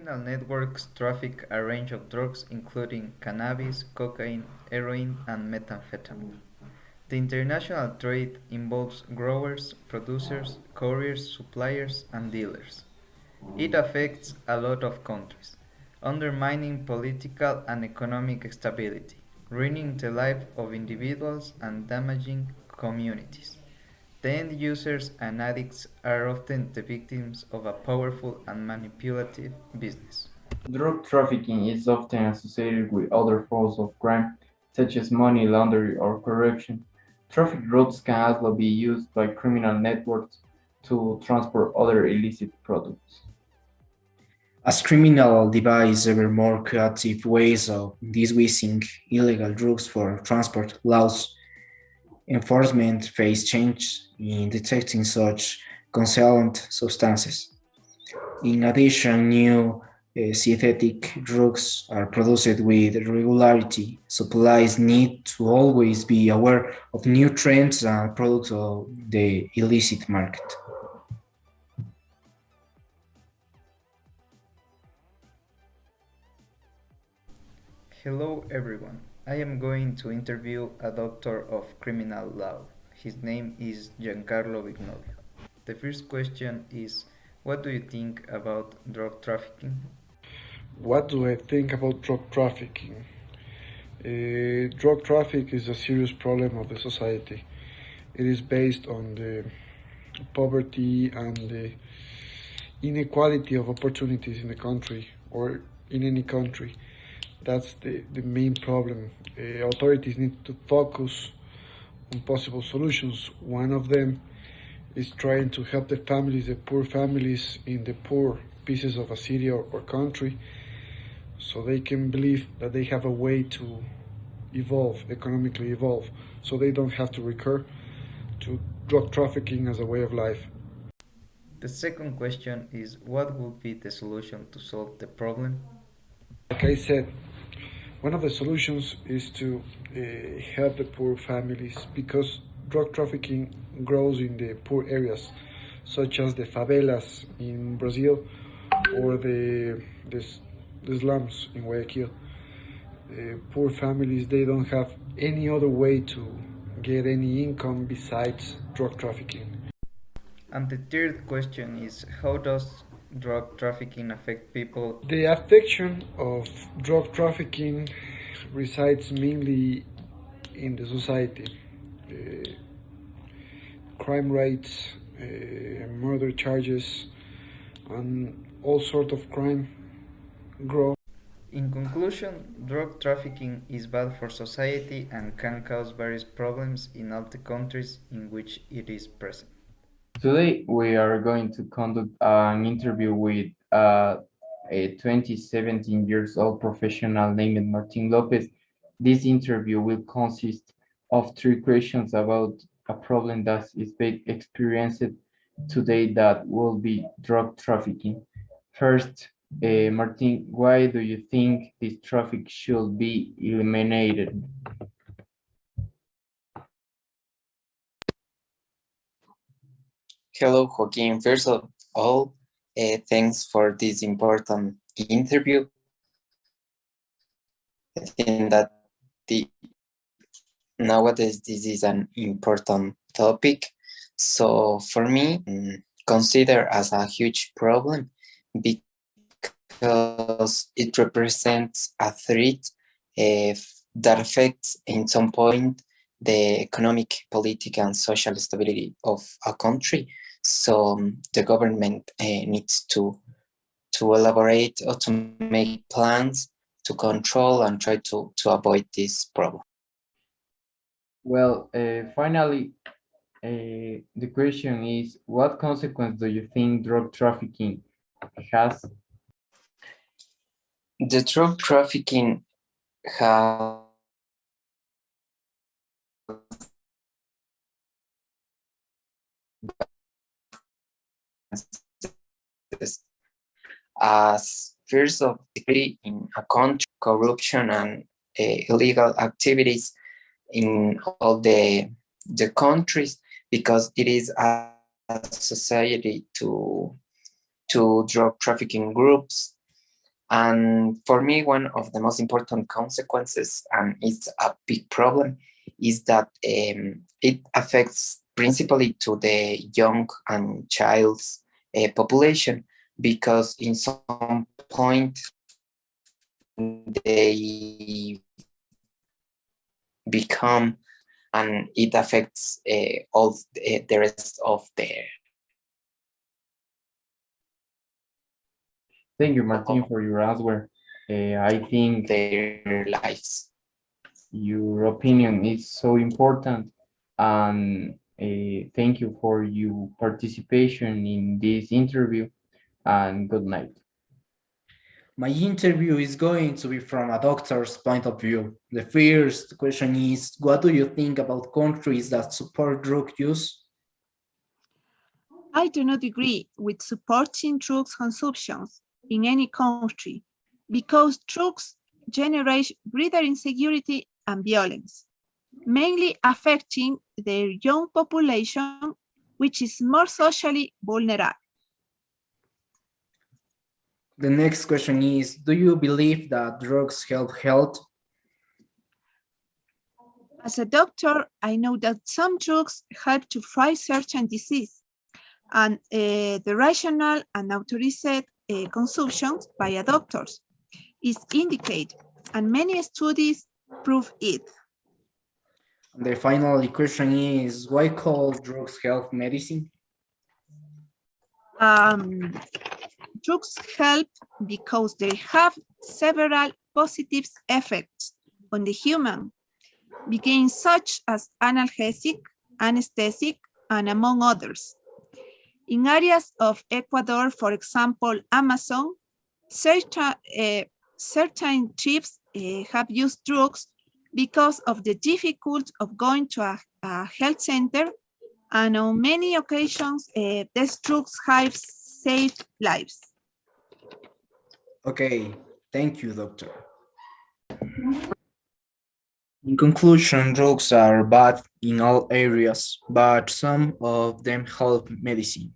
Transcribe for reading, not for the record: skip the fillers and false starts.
Criminal networks traffic a range of drugs including cannabis, cocaine, heroin, and methamphetamine. The international trade involves growers, producers, couriers, suppliers, and dealers. It affects a lot of countries, undermining political and economic stability, ruining the life of individuals, and damaging communities. The end users and addicts are often the victims of a powerful and manipulative business. Drug trafficking is often associated with other forms of crime, such as money laundering or corruption. Traffic routes can also be used by criminal networks to transport other illicit products. As criminals devise ever more creative ways of disguising illegal drugs for transport, laws enforcement face change in detecting such concealed substances. In addition, new synthetic drugs are produced with regularity. Suppliers need to always be aware of new trends and products of the illicit market. Hello everyone. I am going to interview a doctor of criminal law. His name is Giancarlo Vignorio. The first question is, what do you think about drug trafficking? What do I think about drug trafficking? Drug traffic is a serious problem of the society. It is based on the poverty and the inequality of opportunities in the country or in any country. That's the main problem. Authorities need to focus on possible solutions. One of them is trying to help the poor families in the poor pieces of a city or country, so they can believe that they have a way to economically evolve, so they don't have to recur to drug trafficking as a way of life. The second question is, what would be the solution to solve the problem? Like I said, one of the solutions is to help the poor families because drug trafficking grows in the poor areas, such as the favelas in Brazil or the slums in Guayaquil. Poor families, they don't have any other way to get any income besides drug trafficking. And the third question is, how does drug trafficking affect people? The affection of drug trafficking resides mainly in the society. Uh, Crime rates, murder charges, and all sort of crime grow. In conclusion, drug trafficking is bad for society and can cause various problems in all the countries in which it is present. Today, we are going to conduct an interview with a 2017 years old professional named Martin Lopez. This interview will consist of three questions about a problem that is being experienced today that will be drug trafficking. First, Martin, why do you think this traffic should be eliminated? Hello, Joaquin. First of all, thanks for this important interview. I think that the nowadays this is an important topic. So for me, consider as a huge problem because it represents a threat that affects in some point the economic, political, and social stability of a country. So the government needs to elaborate or to make plans to control and try to avoid this problem. Well, finally, the question is, what consequence do you think drug trafficking has? The drug trafficking has as fears of security in a country, corruption and illegal activities in all the countries, because it is a society to drug trafficking groups. And for me, one of the most important consequences, and it's a big problem, is that it affects principally to the young and child's population, because in some point they become, and it affects all the rest of Thank you, Martin, for your answer. I think their lives. your opinion is so important, and thank you for your participation in this interview, and good night. My interview is going to be from a doctor's point of view. The first question is, what do you think about countries that support drug use? I do not agree with supporting drugs consumption in any country because drugs generate greater insecurity and violence, mainly affecting their young population, which is more socially vulnerable. The next question is, do you believe that drugs help health? As a doctor, I know that some drugs help to fight certain disease, and the rational and authorized consumption by doctors is indicated, and many studies prove it. The final question is, why call drugs health medicine? Um, Drugs help because they have several positive effects on the human, being such as analgesic, anesthetic, and among others. In areas of Ecuador, for example, Amazon, certain tribes have used drugs because of the difficulty of going to a health center, and on many occasions, these drugs have saved lives. Okay, thank you, doctor. In conclusion, drugs are bad in all areas, but some of them help medicine.